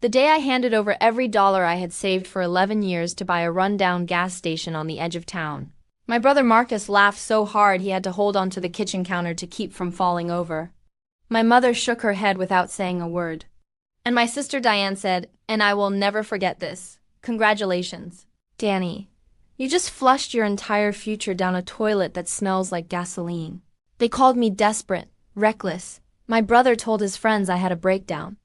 The day I handed over every dollar I had saved for 11 years to buy a rundown gas station on the edge of town. My brother Marcus laughed so hard he had to hold onto the kitchen counter to keep from falling over. My mother shook her head without saying a word. And my sister Diane said, and I will never forget this, "Congratulations, Danny. You just flushed your entire future down a toilet that smells like gasoline." They called me desperate, reckless. My brother told his friends I had a breakdown.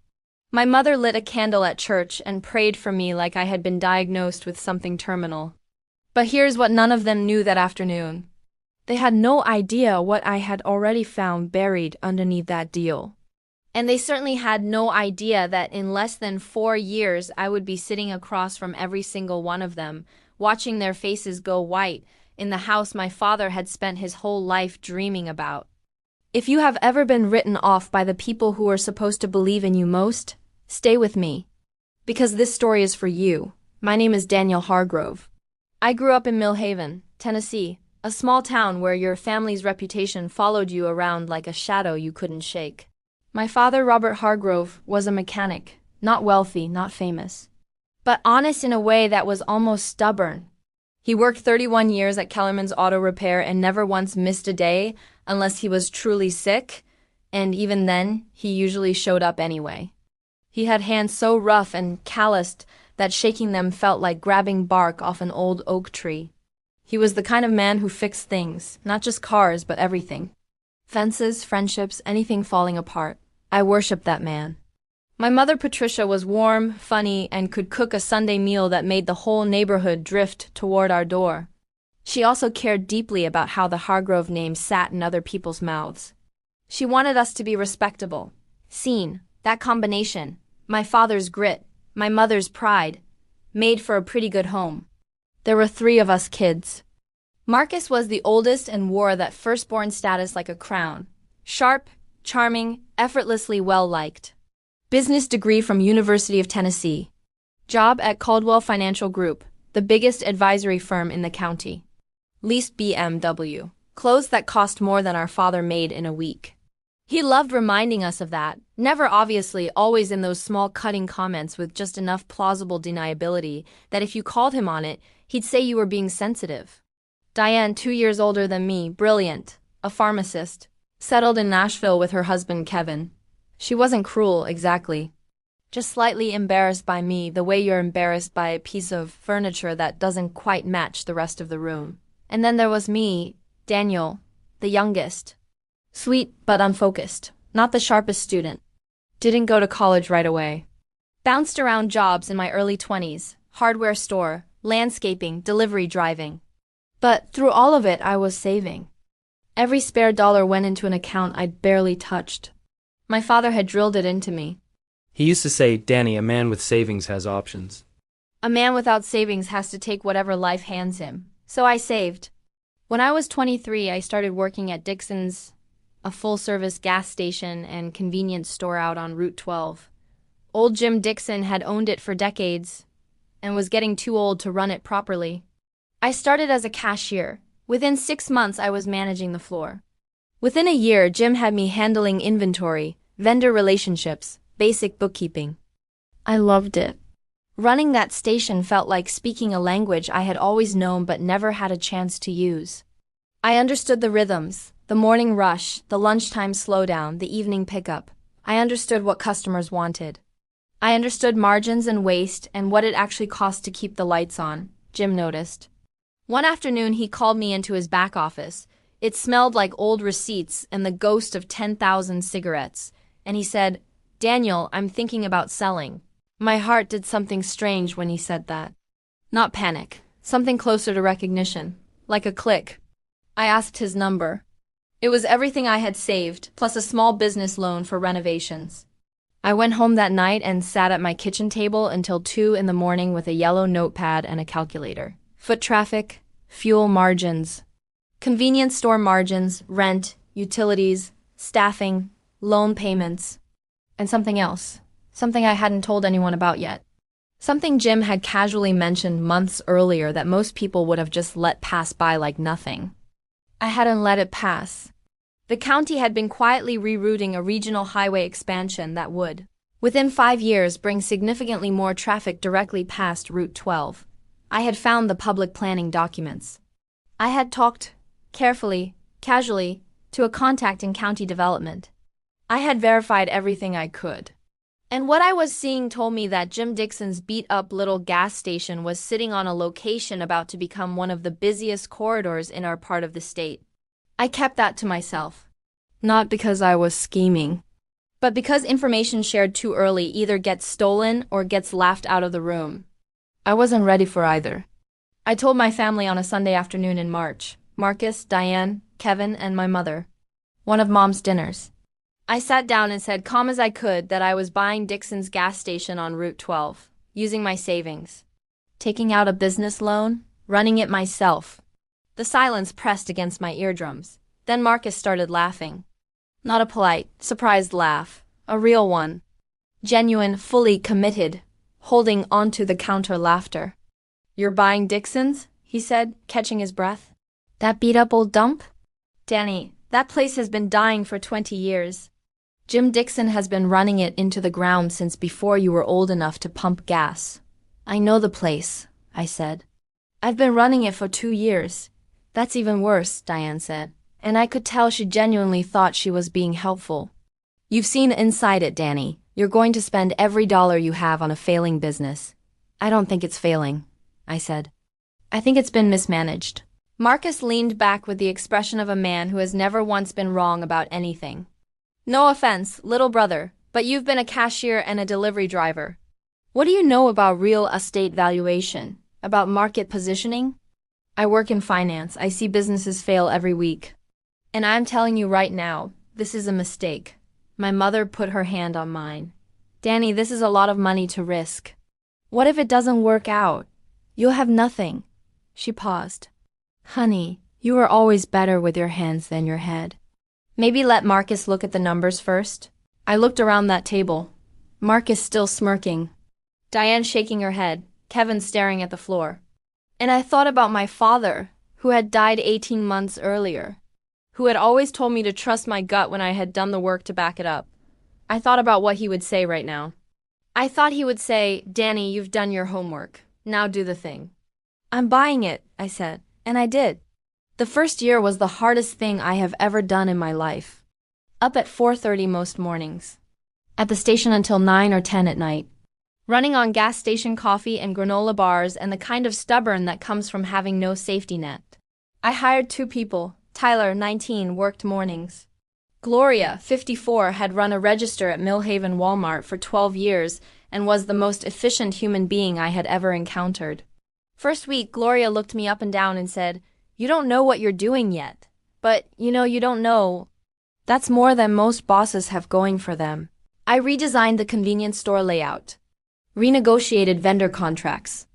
My mother lit a candle at church and prayed for me like I had been diagnosed with something terminal. But here's what none of them knew that afternoon. They had no idea what I had already found buried underneath that deal. And they certainly had no idea that in less than 4 years I would be sitting across from every single one of them, watching their faces go white in the house my father had spent his whole life dreaming about. If you have ever been written off by the people who are supposed to believe in you most, stay with me. Because this story is for you. My name is Daniel Hargrove. I grew up in Millhaven, Tennessee, a small town where your family's reputation followed you around like a shadow you couldn't shake. My father, Robert Hargrove, was a mechanic, not wealthy, not famous, but honest in a way that was almost stubborn. He worked 31 years at Kellerman's Auto Repair and never once missed a day unless he was truly sick, and even then, he usually showed up anyway. He had hands so rough and calloused that shaking them felt like grabbing bark off an old oak tree. He was the kind of man who fixed things, not just cars, but everything. Fences, friendships, anything falling apart. I worshipped that man. My mother Patricia was warm, funny, and could cook a Sunday meal that made the whole neighborhood drift toward our door. She also cared deeply about how the Hargrove name sat in other people's mouths. She wanted us to be respectable, seen, that combination, my father's grit, my mother's pride, made for a pretty good home. There were 3 of us kids. Marcus was the oldest and wore that firstborn status like a crown. Sharp, charming, effortlessly well-liked. Business degree from University of Tennessee. Job at Caldwell Financial Group, the biggest advisory firm in the county. Leased BMW. Clothes that cost more than our father made in a week. He loved reminding us of that, never obviously, always in those small cutting comments with just enough plausible deniability that if you called him on it, he'd say you were being sensitive. Diane, 2 years older than me, brilliant, a pharmacist, settled in Nashville with her husband Kevin. She wasn't cruel, exactly. Just slightly embarrassed by me, the way you're embarrassed by a piece of furniture that doesn't quite match the rest of the room. And then there was me, Daniel, the youngest. Sweet but unfocused, not the sharpest student. Didn't go to college right away. Bounced around jobs in my early 20s, hardware store, landscaping, delivery driving. But through all of it, I was saving. Every spare dollar went into an account I'd barely touched. My father had drilled it into me. He used to say, "Danny, a man with savings has options." A man without savings has to take whatever life hands him. So I saved. When I was 23, I started working at Dixon's, a full-service gas station and convenience store out on Route 12. Old Jim Dixon had owned it for decades and was getting too old to run it properly. I started as a cashier. Within 6 months, I was managing the floor. Within a year, Jim had me handling inventory, vendor relationships, basic bookkeeping. I loved it. Running that station felt like speaking a language I had always known but never had a chance to use. I understood the rhythms, the morning rush, the lunchtime slowdown, the evening pickup. I understood what customers wanted. I understood margins and waste and what it actually cost to keep the lights on, Jim noticed. One afternoon, he called me into his back office. It smelled like old receipts and the ghost of 10,000 cigarettes. And he said, "Daniel, I'm thinking about selling." My heart did something strange when he said that. Not panic, something closer to recognition, like a click. I asked his number. It was everything I had saved, plus a small business loan for renovations. I went home that night and sat at my kitchen table until 2 in the morning with a yellow notepad and a calculator. Foot traffic, fuel margins, convenience store margins, rent, utilities, staffing, loan payments, and something else. Something I hadn't told anyone about yet. Something Jim had casually mentioned months earlier that most people would have just let pass by like nothing. I hadn't let it pass. The county had been quietly rerouting a regional highway expansion that would Within 5 years, bring significantly more traffic directly past Route 12. I had found the public planning documents. I had talked, carefully, casually, to a contact in county development. I had verified everything I could. And what I was seeing told me that Jim Dixon's beat-up little gas station was sitting on a location about to become one of the busiest corridors in our part of the state. I kept that to myself. Not because I was scheming, but because information shared too early either gets stolen or gets laughed out of the room. I wasn't ready for either. I told my family on a Sunday afternoon in March, Marcus, Diane, Kevin, and my mother. One of Mom's dinners. I sat down and said calm as I could that I was buying Dixon's gas station on Route 12, using my savings. Taking out a business loan, running it myself. The silence pressed against my eardrums. Then Marcus started laughing. Not a polite, surprised laugh, a real one. Genuine, fully committed, holding onto the counter laughter. "You're buying Dixon's?" he said, catching his breath. "That beat-up old dump? Danny, that place has been dying for 20 years. Jim Dixon has been running it into the ground since before you were old enough to pump gas." "I know the place," I said. "I've been running it for 2 years. That's even worse," Diane said, and I could tell she genuinely thought she was being helpful. "You've seen inside it, Danny. You're going to spend every dollar you have on a failing business." "I don't think it's failing," I said. "I think it's been mismanaged." Marcus leaned back with the expression of a man who has never once been wrong about anything. "No offense, little brother, but you've been a cashier and a delivery driver. What do you know about real estate valuation? About market positioning?" "I work in finance. I see businesses fail every week. And I'm telling you right now, this is a mistake." My mother put her hand on mine. "Danny, this is a lot of money to risk. What if it doesn't work out? You'll have nothing." She paused. "Honey, you are always better with your hands than your head. Maybe let Marcus look at the numbers first." I looked around that table. Marcus still smirking. Diane shaking her head. Kevin staring at the floor. And I thought about my father, who had died 18 months earlier, who had always told me to trust my gut when I had done the work to back it up. I thought about what he would say right now. I thought he would say, "Danny, you've done your homework. Now do the thing." "I'm buying it," I said, and I did. The first year was the hardest thing I have ever done in my life. Up at 4:30 most mornings. At the station until 9 or 10 at night. Running on gas station coffee and granola bars and the kind of stubborn that comes from having no safety net. I hired 2 people. Tyler, 19, worked mornings. Gloria, 54, had run a register at Millhaven Walmart for 12 years and was the most efficient human being I had ever encountered. First week, Gloria looked me up and down and said, "You don't know what you're doing yet. But, you don't know." That's more than most bosses have going for them. I redesigned the convenience store layout. Renegotiated vendor contracts.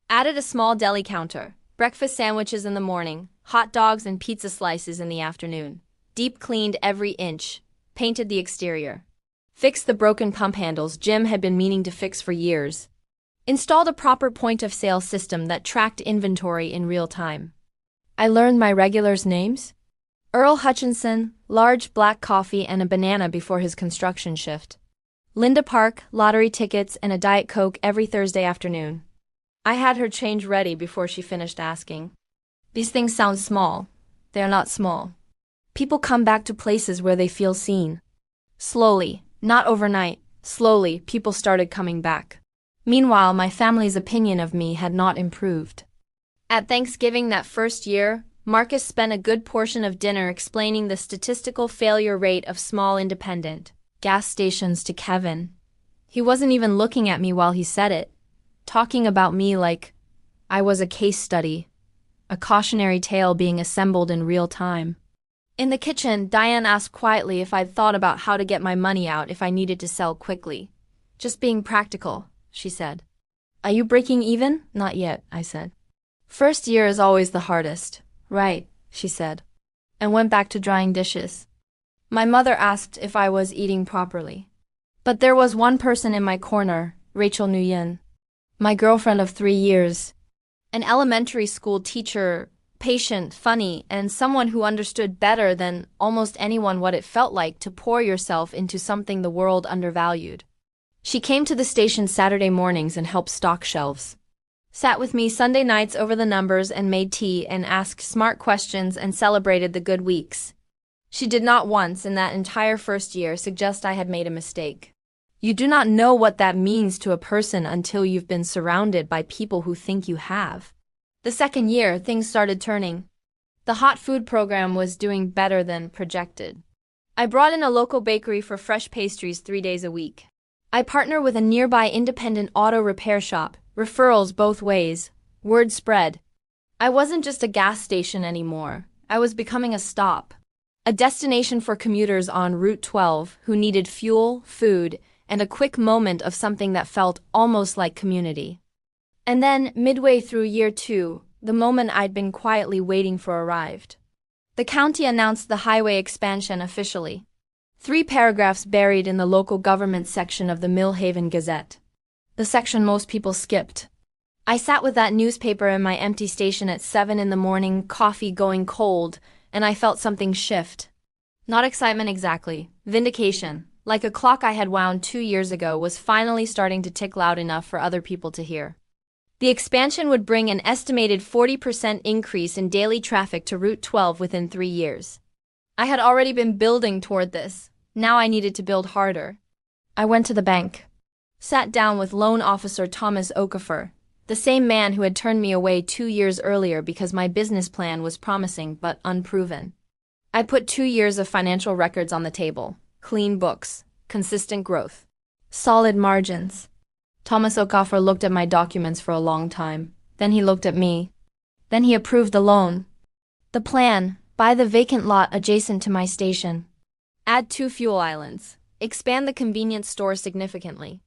Added a small deli counter. Breakfast sandwiches in the morning. Hot dogs and pizza slices in the afternoon. Deep cleaned every inch. Painted the exterior. Fixed the broken pump handles Jim had been meaning to fix for years. Installed a proper point-of-sale system that tracked inventory in real time. I learned my regulars' names. Earl Hutchinson, large black coffee and a banana before his construction shift. Linda Park, lottery tickets and a Diet Coke every Thursday afternoon. I had her change ready before she finished asking. These things sound small. They are not small. People come back to places where they feel seen. Slowly, not overnight, slowly, people started coming back. Meanwhile, my family's opinion of me had not improved. At Thanksgiving that first year, Marcus spent a good portion of dinner explaining the statistical failure rate of small independent gas stations to Kevin. He wasn't even looking at me while he said it, talking about me like I was a case study, a cautionary tale being assembled in real time. In the kitchen, Diane asked quietly if I'd thought about how to get my money out if I needed to sell quickly. "Just being practical," she said. "Are you breaking even?" "Not yet," I said. "First year is always the hardest." "Right," she said, and went back to drying dishes. My mother asked if I was eating properly. But there was one person in my corner, Rachel Nguyen, my girlfriend of 3 years, an elementary school teacher, patient, funny, and someone who understood better than almost anyone what it felt like to pour yourself into something the world undervalued. She came to the station Saturday mornings and helped stock shelves. Sat with me Sunday nights over the numbers and made tea and asked smart questions and celebrated the good weeks. She did not once in that entire first year suggest I had made a mistake. You do not know what that means to a person until you've been surrounded by people who think you have. The second year, things started turning. The hot food program was doing better than projected. I brought in a local bakery for fresh pastries 3 days a week. I partner with a nearby independent auto repair shop, referrals both ways, word spread. I wasn't just a gas station anymore. I was becoming a stop. A destination for commuters on Route 12 who needed fuel, food, and a quick moment of something that felt almost like community. And then, midway through year 2, the moment I'd been quietly waiting for arrived. The county announced the highway expansion officially. 3 paragraphs buried in the local government section of the Millhaven Gazette. The section most people skipped. I sat with that newspaper in my empty station at 7 in the morning, coffee going cold, and I felt something shift. Not excitement exactly, vindication, like a clock I had wound 2 years ago was finally starting to tick loud enough for other people to hear. The expansion would bring an estimated 40% increase in daily traffic to Route 12 within 3 years. I had already been building toward this. Now I needed to build harder. I went to the bank. Sat down with loan officer Thomas Okafor, the same man who had turned me away 2 years earlier because my business plan was promising but unproven. I put 2 years of financial records on the table, clean books, consistent growth, solid margins. Thomas Okafor looked at my documents for a long time. Then he looked at me. Then he approved the loan. The plan: buy the vacant lot adjacent to my station. Add 2 fuel islands. Expand the convenience store significantly.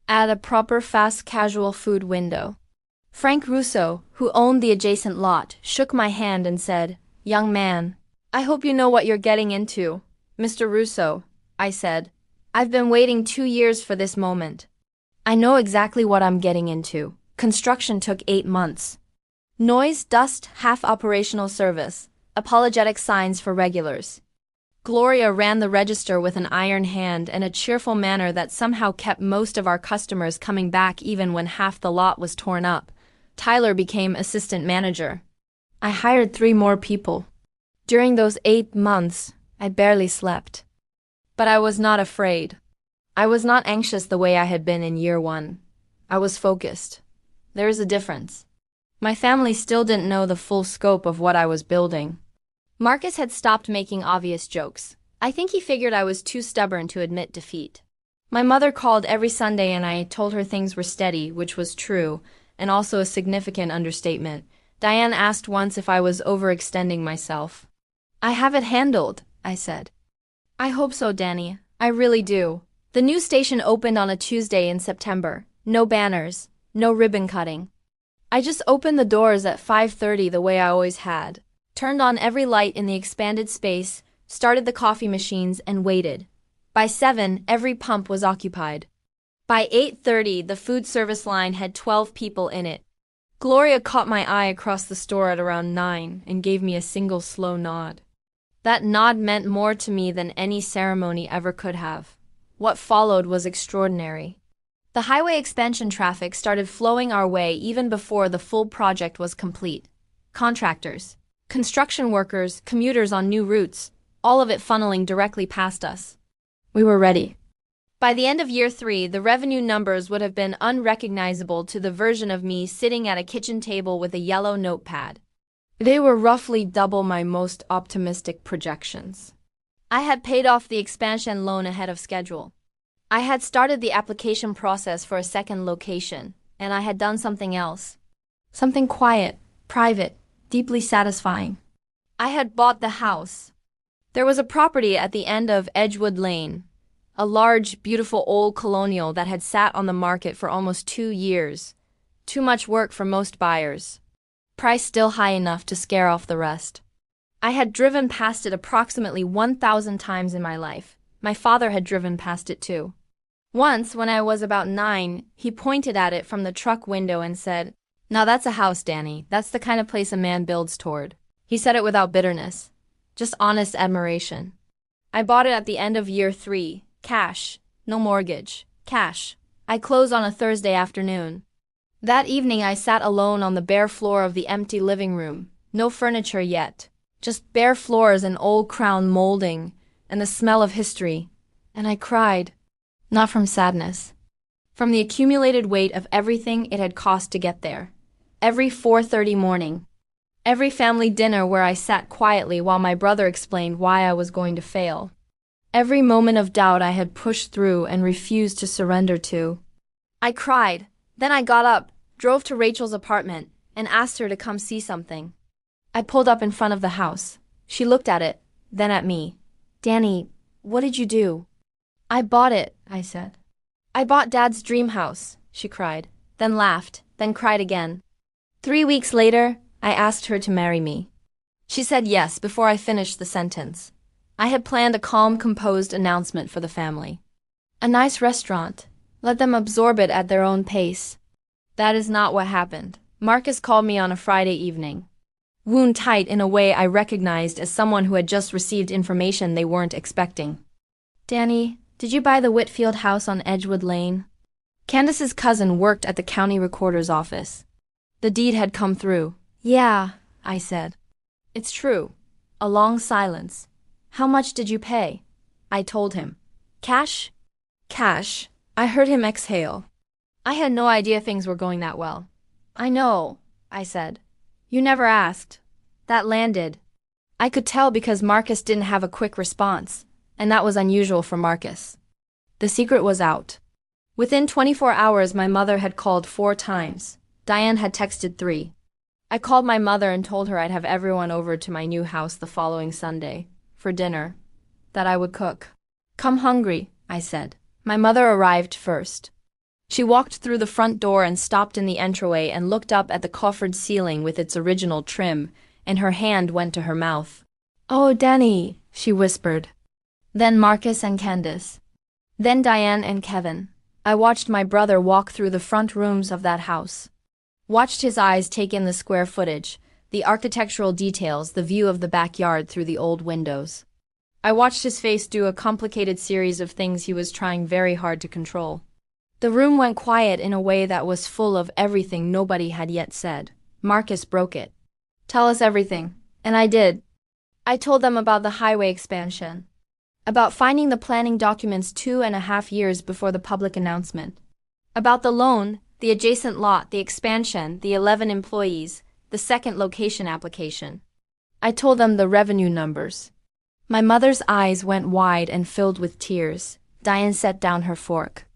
Add a proper fast casual food window. Frank Russo, who owned the adjacent lot, shook my hand and said, "Young man, I hope you know what you're getting into." "Mr. Russo," I said, "I've been waiting 2 years for this moment. I know exactly what I'm getting into." Construction took 8 months. Noise, dust, half operational service, apologetic signs for regulars. Gloria ran the register with an iron hand and a cheerful manner that somehow kept most of our customers coming back even when half the lot was torn up. Tyler became assistant manager. I hired 3 more people. During those 8 months, I barely slept. But I was not afraid. I was not anxious the way I had been in year 1. I was focused. There is a difference. My family still didn't know the full scope of what I was building. Marcus had stopped making obvious jokes. I think he figured I was too stubborn to admit defeat. My mother called every Sunday and I told her things were steady, which was true, and also a significant understatement. Diane asked once if I was overextending myself. "I have it handled," I said. "I hope so, Danny. I really do." The new station opened on a Tuesday in September. No banners, no ribbon cutting. I just opened the doors at 5:30 the way I always had, turned on every light in the expanded space, started the coffee machines, and waited. By 7, every pump was occupied. By 8:30, the food service line had 12 people in it. Gloria caught my eye across the store at around 9 and gave me a single slow nod. That nod meant more to me than any ceremony ever could have. What followed was extraordinary. The highway expansion traffic started flowing our way even before the full project was complete. Contractors, construction workers, commuters on new routes, all of it funneling directly past us. We were ready. By the end of year 3, the revenue numbers would have been unrecognizable to the version of me sitting at a kitchen table with a yellow notepad. They were roughly double my most optimistic projections. I had paid off the expansion loan ahead of schedule. I had started the application process for a second location, and I had done something else. Something quiet, private, deeply satisfying. I had bought the house. There was a property at the end of Edgewood Lane, a large, beautiful old colonial that had sat on the market for almost 2 years. Too much work for most buyers. Price still high enough to scare off the rest. I had driven past it approximately 1,000 times in my life. My father had driven past it too. Once, when I was about 9, he pointed at it from the truck window and said, "Now that's a house, Danny. That's the kind of place a man builds toward." He said it without bitterness, just honest admiration. I bought it at the end of year 3. Cash, no mortgage. Cash, I close on a Thursday afternoon. That evening I sat alone on the bare floor of the empty living room. No furniture yet. Just bare floors and old crown molding, and the smell of history. And I cried. Not from sadness. From the accumulated weight of everything it had cost to get there. Every 4:30 morning. Every family dinner where I sat quietly while my brother explained why I was going to fail. Every moment of doubt I had pushed through and refused to surrender to. I cried. Then I got up, drove to Rachel's apartment, and asked her to come see something. I pulled up in front of the house. She looked at it, then at me. "Danny, what did you do?" "I bought it," I said. "I bought Dad's dream house," she cried, then laughed, then cried again. 3 weeks later, I asked her to marry me. She said yes before I finished the sentence. I had planned a calm, composed announcement for the family. A nice restaurant. Let them absorb it at their own pace. That is not what happened. Marcus called me on a Friday evening. Wound tight in a way I recognized as someone who had just received information they weren't expecting. "Danny, did you buy the Whitfield house on Edgewood Lane?" Candace's cousin worked at the county recorder's office. The deed had come through. "Yeah," I said. "It's true." A long silence. "How much did you pay?" I told him. "Cash?" "Cash." I heard him exhale. I had no idea things were going that well. "I know," I said. "You never asked." That landed. I could tell because Marcus didn't have a quick response, and that was unusual for Marcus. The secret was out. Within 24 hours, my mother had called 4 times. Diane had texted 3. I called my mother and told her I'd have everyone over to my new house the following Sunday, for dinner, that I would cook. "Come hungry," I said. My mother arrived first. She walked through the front door and stopped in the entryway and looked up at the coffered ceiling with its original trim, and her hand went to her mouth. "Oh, Danny," she whispered. Then Marcus and Candace. Then Diane and Kevin. I watched my brother walk through the front rooms of that house. Watched his eyes take in the square footage, the architectural details, the view of the backyard through the old windows. I watched his face do a complicated series of things he was trying very hard to control. The room went quiet in a way that was full of everything nobody had yet said. Marcus broke it. "Tell us everything." And I did. I told them about the highway expansion. About finding the planning documents 2.5 years before the public announcement. About the loan, the adjacent lot, the expansion, the 11 employees, the second location application. I told them the revenue numbers. My mother's eyes went wide and filled with tears. Diane set down her fork.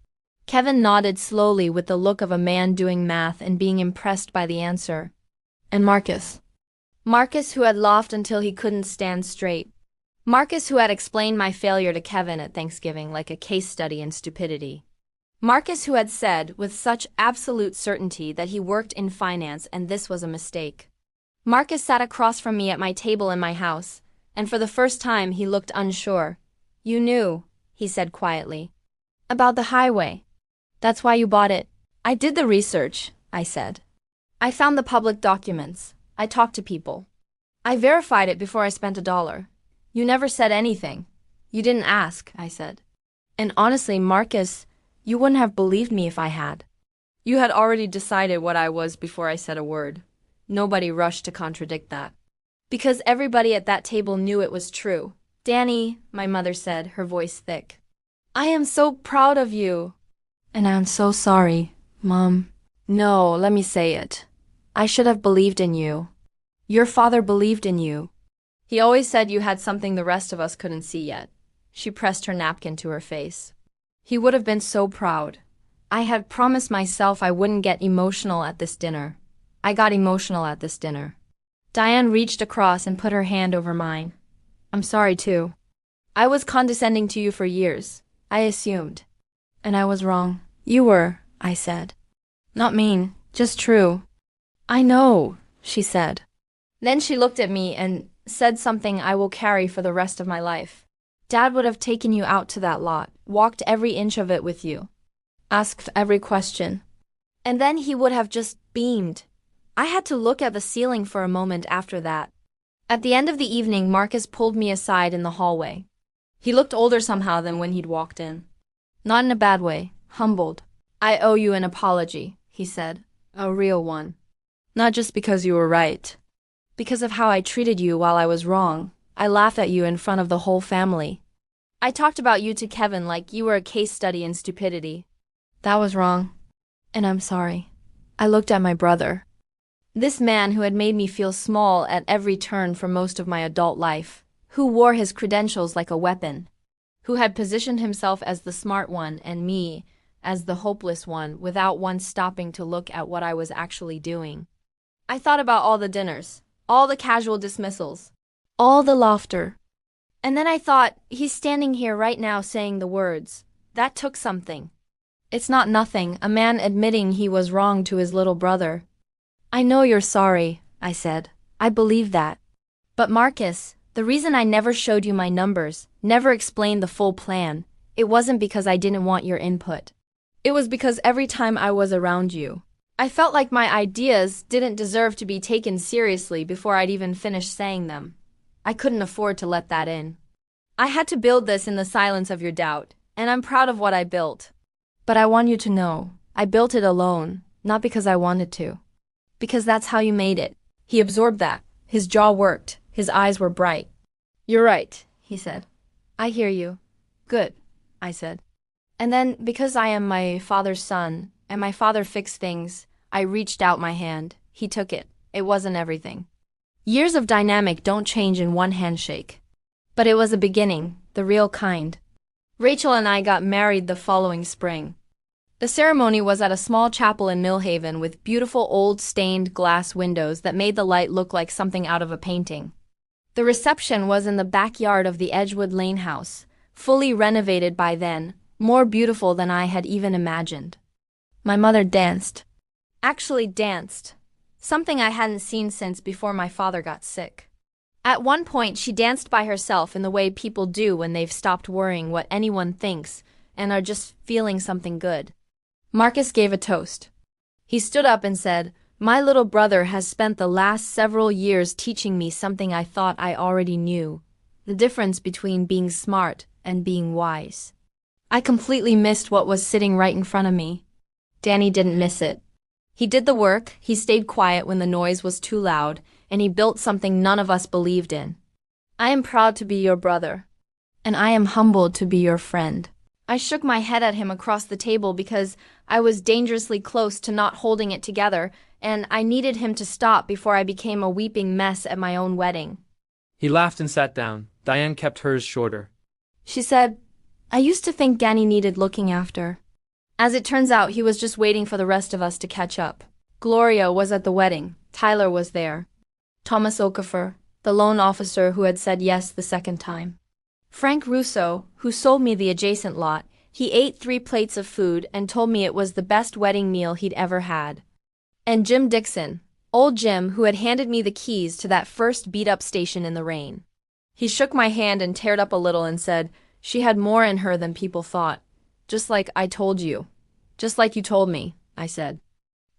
Kevin nodded slowly with the look of a man doing math and being impressed by the answer. And Marcus. Marcus, who had laughed until he couldn't stand straight. Marcus, who had explained my failure to Kevin at Thanksgiving like a case study in stupidity. Marcus, who had said with such absolute certainty that he worked in finance and this was a mistake. Marcus sat across from me at my table in my house, and for the first time he looked unsure. "You knew," he said quietly. "About the highway. That's why you bought it." "I did the research," I said. "I found the public documents. I talked to people. I verified it before I spent $1. You never said anything. You didn't ask," I said. "And honestly, Marcus, you wouldn't have believed me if I had. You had already decided what I was before I said a word. Nobody rushed to contradict that. Because everybody at that table knew it was true." "Danny," my mother said, her voice thick. "I am so proud of you." "And I'm so sorry, Mom." "No, let me say it. I should have believed in you. Your father believed in you. He always said you had something the rest of us couldn't see yet." She pressed her napkin to her face. "He would have been so proud. I had promised myself I wouldn't get emotional at this dinner. I got emotional at this dinner." Diane reached across and put her hand over mine. "I'm sorry too. I was condescending to you for years. I assumed. And I was wrong." "You were," I said. "Not mean, just true." "I know," she said. Then she looked at me and said something I will carry for the rest of my life. "Dad would have taken you out to that lot, walked every inch of it with you, asked every question. And then he would have just beamed." I had to look at the ceiling for a moment after that. At the end of the evening, Marcus pulled me aside in the hallway. He looked older somehow than when he'd walked in. Not in a bad way, humbled. I owe you an apology, he said. A real one. Not just because you were right. Because of how I treated you while I was wrong. I laughed at you in front of the whole family. I talked about you to Kevin like you were a case study in stupidity. That was wrong. And I'm sorry. I looked at my brother. This man who had made me feel small at every turn for most of my adult life, who wore his credentials like a weapon, who had positioned himself as the smart one and me as the hopeless one without once stopping to look at what I was actually doing. I thought about all the dinners, all the casual dismissals, all the laughter. And then I thought, he's standing here right now saying the words. That took something. It's not nothing, a man admitting he was wrong to his little brother. I know you're sorry, I said. I believe that. But Marcus, the reason I never showed you my numbers, never explained the full plan, it wasn't because I didn't want your input. It was because every time I was around you, I felt like my ideas didn't deserve to be taken seriously before I'd even finished saying them. I couldn't afford to let that in. I had to build this in the silence of your doubt, and I'm proud of what I built. But I want you to know, I built it alone, not because I wanted to. Because that's how you made it. He absorbed that. His jaw worked. His eyes were bright. You're right, he said. I hear you. Good, I said. And then, because I am my father's son, and my father fixed things, I reached out my hand. He took it. It wasn't everything. Years of dynamic don't change in one handshake. But it was a beginning, the real kind. Rachel and I got married the following spring. The ceremony was at a small chapel in Millhaven with beautiful old stained glass windows that made the light look like something out of a painting. The reception was in the backyard of the Edgewood Lane house, fully renovated by then, more beautiful than I had even imagined. My mother danced. Actually danced. Something I hadn't seen since before my father got sick. At one point, she danced by herself in the way people do when they've stopped worrying what anyone thinks and are just feeling something good. Marcus gave a toast. He stood up and said, "My little brother has spent the last several years teaching me something I thought I already knew, the difference between being smart and being wise." I completely missed what was sitting right in front of me. Danny didn't miss it. He did the work, he stayed quiet when the noise was too loud, and he built something none of us believed in. I am proud to be your brother. And I am humbled to be your friend. I shook my head at him across the table because I was dangerously close to not holding it together, and I needed him to stop before I became a weeping mess at my own wedding. He laughed and sat down. Diane kept hers shorter. She said, "I used to think Danny needed looking after." As it turns out, he was just waiting for the rest of us to catch up. Gloria was at the wedding. Tyler was there. Thomas Okafor, the loan officer who had said yes the second time. Frank Russo, who sold me the adjacent lot, he ate 3 plates of food and told me it was the best wedding meal he'd ever had. And Jim Dixon, old Jim, who had handed me the keys to that first beat-up station in the rain. He shook my hand and teared up a little and said, "She had more in her than people thought. Just like I told you. Just like you told me," I said.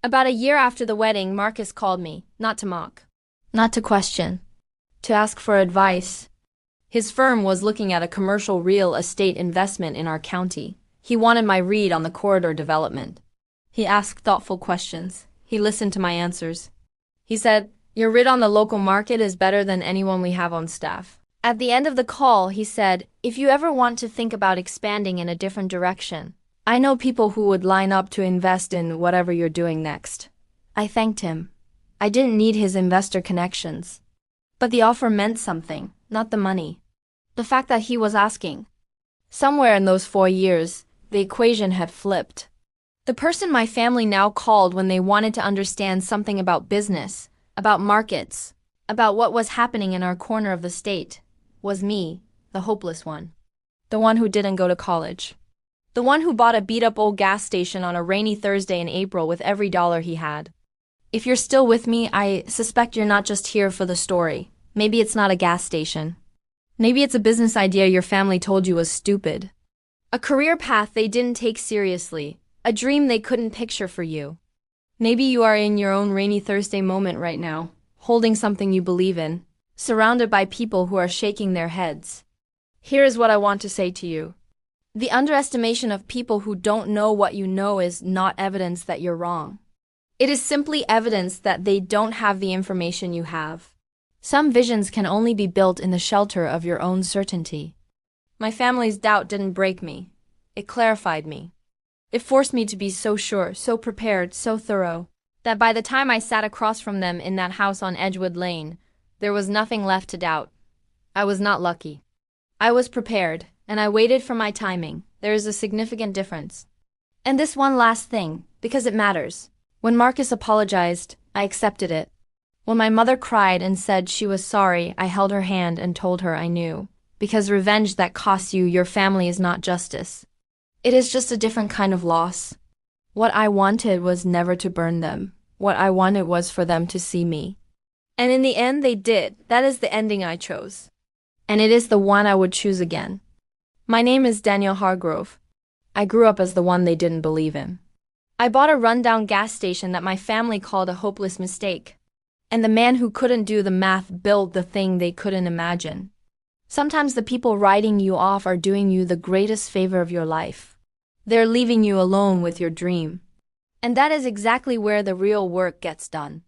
About a year after the wedding, Marcus called me, not to mock, not to question, to ask for advice. His firm was looking at a commercial real estate investment in our county. He wanted my read on the corridor development. He asked thoughtful questions. He listened to my answers. He said, "Your read on the local market is better than anyone we have on staff." At the end of the call, he said, "If you ever want to think about expanding in a different direction, I know people who would line up to invest in whatever you're doing next." I thanked him. I didn't need his investor connections. But the offer meant something, not the money. The fact that he was asking. Somewhere in those 4 years, the equation had flipped. The person my family now called when they wanted to understand something about business, about markets, about what was happening in our corner of the state, was me, the hopeless one. The one who didn't go to college. The one who bought a beat-up old gas station on a rainy Thursday in April with every dollar he had. If you're still with me, I suspect you're not just here for the story. Maybe it's not a gas station. Maybe it's a business idea your family told you was stupid. A career path they didn't take seriously. A dream they couldn't picture for you. Maybe you are in your own rainy Thursday moment right now, holding something you believe in, surrounded by people who are shaking their heads. Here is what I want to say to you. The underestimation of people who don't know what you know is not evidence that you're wrong. It is simply evidence that they don't have the information you have. Some visions can only be built in the shelter of your own certainty. My family's doubt didn't break me. It clarified me. It forced me to be so sure, so prepared, so thorough, that by the time I sat across from them in that house on Edgewood Lane, there was nothing left to doubt. I was not lucky. I was prepared, and I waited for my timing. There is a significant difference. And this one last thing, because it matters. When Marcus apologized, I accepted it. When my mother cried and said she was sorry, I held her hand and told her I knew. Because revenge that costs you your family is not justice. It is just a different kind of loss. What I wanted was never to burn them. What I wanted was for them to see me. And in the end, they did. That is the ending I chose. And it is the one I would choose again. My name is Daniel Hargrove. I grew up as the one they didn't believe in. I bought a rundown gas station that my family called a hopeless mistake. And the man who couldn't do the math built the thing they couldn't imagine. Sometimes the people writing you off are doing you the greatest favor of your life. They're leaving you alone with your dream. And that is exactly where the real work gets done.